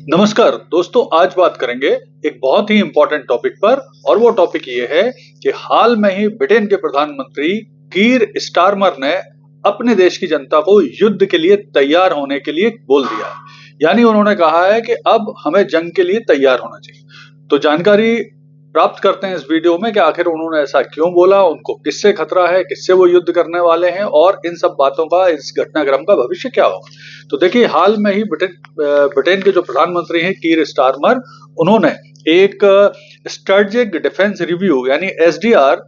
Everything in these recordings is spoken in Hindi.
नमस्कार दोस्तों, आज बात करेंगे एक बहुत ही इंपॉर्टेंट टॉपिक पर। और वो टॉपिक ये है कि हाल में ही ब्रिटेन के प्रधानमंत्री कीर स्टारमर ने अपने देश की जनता को युद्ध के लिए तैयार होने के लिए बोल दिया है। यानी उन्होंने कहा है कि अब हमें जंग के लिए तैयार होना चाहिए। तो जानकारी प्राप्त करते हैं इस वीडियो में कि आखिर उन्होंने ऐसा क्यों बोला, उनको किससे खतरा है, किससे वो युद्ध करने वाले हैं और इन सब बातों का, इस घटनाक्रम का भविष्य क्या होगा। तो देखिए, हाल में ही ब्रिटेन के जो प्रधानमंत्री हैं कीर स्टारमर, उन्होंने एक स्ट्रेटेजिक डिफेंस रिव्यू यानी एसडीआर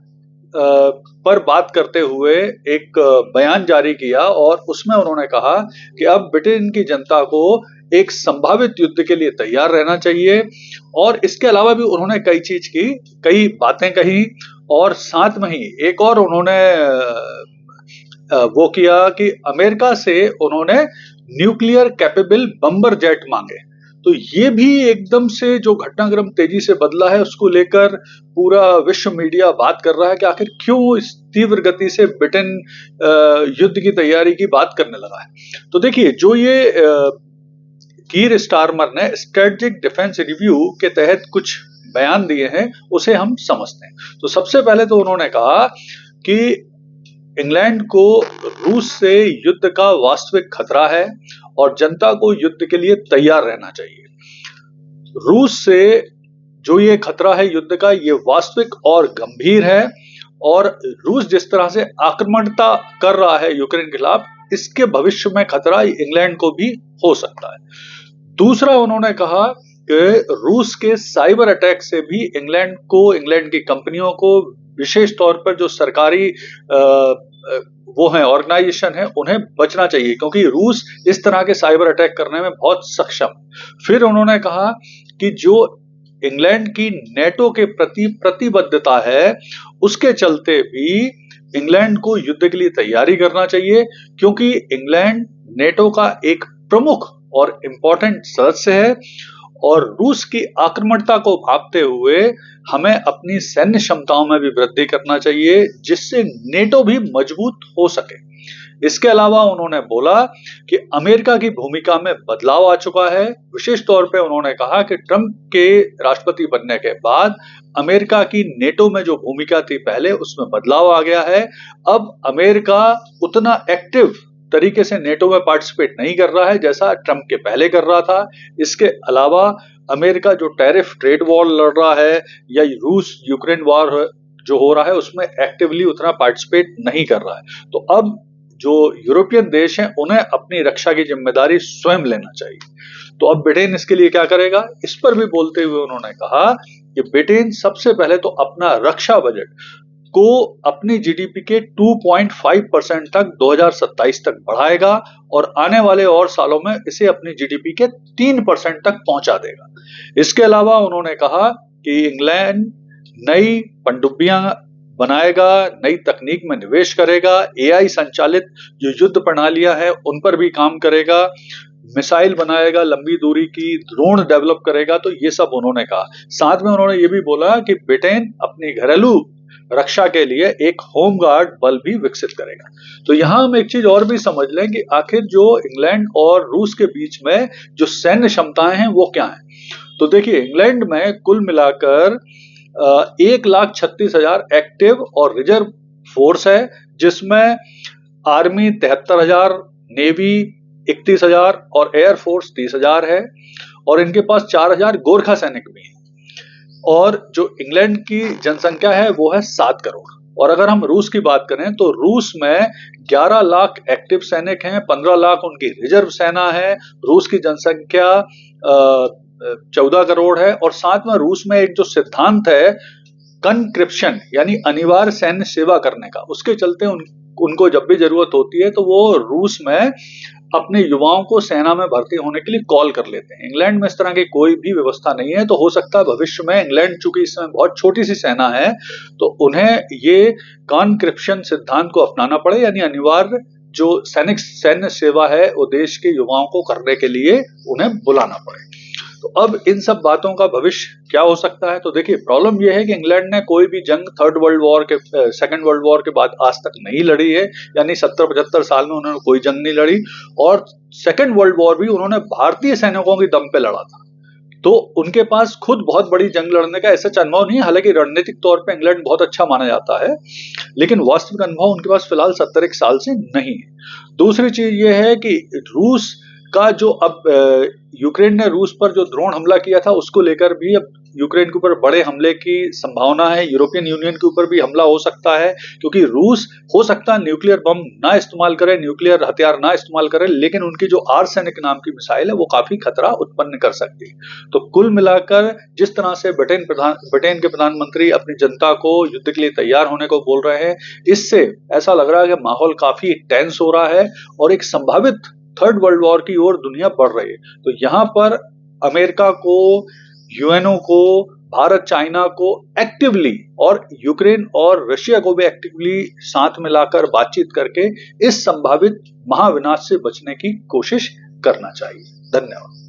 पर बात करते हुए एक बयान जारी किया और उसमें उन्होंने कहा कि अब ब्रिटेन की जनता को एक संभावित युद्ध के लिए तैयार रहना चाहिए। और इसके अलावा भी उन्होंने कई बातें कही और साथ में ही एक और उन्होंने वो किया कि अमेरिका से उन्होंने न्यूक्लियर कैपेबल बम्बर जेट मांगे। तो ये भी एकदम से जो घटनाक्रम तेजी से बदला है, उसको लेकर पूरा विश्व मीडिया बात कर रहा है कि आखिर क्यों इस तीव्र गति से ब्रिटेन युद्ध की तैयारी की बात करने लगा है। तो देखिए, जो ये कीर स्टारमर ने स्ट्रेटेजिक डिफेंस रिव्यू के तहत कुछ बयान दिए हैं, उसे हम समझते हैं। तो सबसे पहले तो उन्होंने कहा कि इंग्लैंड को रूस से युद्ध का वास्तविक खतरा है और जनता को युद्ध के लिए तैयार रहना चाहिए। रूस से जो ये खतरा है युद्ध का, ये वास्तविक और गंभीर है और रूस जिस तरह से आक्रमणता कर रहा है यूक्रेन के खिलाफ, इसके भविष्य में खतरा इंग्लैंड को भी हो सकता है। दूसरा, उन्होंने कहा कि रूस के साइबर अटैक से भी इंग्लैंड की कंपनियों को, विशेष तौर पर जो सरकारी वो है ऑर्गेनाइजेशन है, उन्हें बचना चाहिए क्योंकि रूस इस तरह के साइबर अटैक करने में बहुत सक्षम। फिर उन्होंने कहा कि जो इंग्लैंड की नेटो के प्रति प्रतिबद्धता है, उसके चलते भी इंग्लैंड को युद्ध के लिए तैयारी करना चाहिए क्योंकि इंग्लैंड नेटो का एक प्रमुख और इम्पोर्टेंट सदस्य है और रूस की आक्रमणता को भांपते हुए हमें अपनी सैन्य क्षमताओं में भी वृद्धि करना चाहिए जिससे नेटो भी मजबूत हो सके। इसके अलावा उन्होंने बोला कि अमेरिका की भूमिका में बदलाव आ चुका है। विशेष तौर पे उन्होंने कहा कि ट्रंप के राष्ट्रपति बनने के बाद अमेरिका की नेटो में जो भूमिका थी पहले, उसमें बदलाव आ गया है। अब अमेरिका उतना एक्टिव तरीके से नेटो में पार्टिसिपेट नहीं कर रहा है जैसा ट्रंप के पहले कर रहा था। इसके अलावा अमेरिका जो टैरिफ ट्रेड वॉर लड़ रहा है या रूस यूक्रेन वॉर जो हो रहा है, उसमें एक्टिवली उतना पार्टिसिपेट नहीं कर रहा है। तो अब जो यूरोपियन देश हैं, उन्हें अपनी रक्षा की जिम्मेदारी स्वयं लेना चाहिए। तो अब ब्रिटेन इसके लिए क्या करेगा, इस पर भी बोलते हुए उन्होंने कहा कि ब्रिटेन सबसे पहले तो अपना रक्षा बजट को अपनी जीडीपी के 2.5% तक 2027 तक बढ़ाएगा और आने वाले और सालों में इसे अपनी जीडीपी के 3% तक पहुंचा देगा। इसके अलावा उन्होंने कहा कि इंग्लैंड नई पनडुब्बियां बनाएगा, नई तकनीक में निवेश करेगा, एआई संचालित जो युद्ध प्रणालियां हैं उन पर भी काम करेगा, मिसाइल बनाएगा लंबी दूरी की, ड्रोन डेवलप करेगा। तो ये सब उन्होंने कहा। साथ में उन्होंने ये भी बोला कि ब्रिटेन अपनी घरेलू रक्षा के लिए एक होम गार्ड बल भी विकसित करेगा। तो यहां हम एक चीज और भी समझ लें कि आखिर जो इंग्लैंड और रूस के बीच में जो सैन्य क्षमताएं हैं वो क्या है। तो देखिए, इंग्लैंड में कुल मिलाकर 1,36,000 एक्टिव और रिजर्व फोर्स है, जिसमें आर्मी 73,000, नेवी 31,000 और एयरफोर्स 30,000 है और इनके पास 4,000 गोरखा सैनिक भी हैं। और जो इंग्लैंड की जनसंख्या है वो है 7 करोड़। और अगर हम रूस की बात करें तो रूस में 11 लाख एक्टिव सैनिक हैं, 15 लाख उनकी रिजर्व सेना है। रूस की जनसंख्या 14 करोड़ है और साथ में रूस में एक जो सिद्धांत है कनक्रिप्शन यानी अनिवार्य सैन्य सेवा करने का, उसके चलते उनको जब भी जरूरत होती है तो वो रूस में अपने युवाओं को सेना में भर्ती होने के लिए कॉल कर लेते हैं। इंग्लैंड में इस तरह की कोई भी व्यवस्था नहीं है। तो हो सकता है भविष्य में, इंग्लैंड चूंकि इस समय बहुत छोटी सी सेना है, तो उन्हें ये कॉन्क्रिप्शन सिद्धांत को अपनाना पड़े, यानी अनिवार्य जो सैन्य सेवा है वो देश के युवाओं को करने के लिए उन्हें बुलाना पड़े। तो अब इन सब बातों का भविष्य क्या हो सकता है। तो देखिए, प्रॉब्लम यह है कि इंग्लैंड ने कोई भी जंग सेकेंड वर्ल्ड वॉर के बाद आज तक नहीं लड़ी है, यानी 70-75 साल में उन्होंने कोई जंग नहीं लड़ी। और सेकेंड वर्ल्ड वॉर भी उन्होंने भारतीय सैनिकों की दम पे लड़ा था। तो उनके पास खुद बहुत बड़ी जंग लड़ने का ऐसा अनुभव नहीं है। हालांकि रणनीतिक तौर पे इंग्लैंड बहुत अच्छा माना जाता है, लेकिन वास्तविक अनुभव उनके पास फिलहाल 70 साल से नहीं है। दूसरी चीज ये है कि रूस का जो अब यूक्रेन ने रूस पर जो ड्रोन हमला किया था, उसको लेकर भी अब यूक्रेन के ऊपर बड़े हमले की संभावना है। यूरोपियन यूनियन के ऊपर भी हमला हो सकता है, क्योंकि रूस हो सकता है न्यूक्लियर बम ना इस्तेमाल करे, न्यूक्लियर हथियार ना इस्तेमाल करे, लेकिन उनकी जो आर्सेनिक नाम की मिसाइल है वो काफी खतरा उत्पन्न कर सकती है। तो कुल मिलाकर जिस तरह से ब्रिटेन के प्रधानमंत्री अपनी जनता को युद्ध के लिए तैयार होने को बोल रहे हैं, इससे ऐसा लग रहा है कि माहौल काफी टेंस हो रहा है और एक संभावित थर्ड वर्ल्ड वॉर की ओर दुनिया बढ़ रही है। तो यहाँ पर अमेरिका को, यूएनओ को, भारत चाइना को एक्टिवली और यूक्रेन और रशिया को भी एक्टिवली साथ में लाकर बातचीत करके इस संभावित महाविनाश से बचने की कोशिश करना चाहिए। धन्यवाद।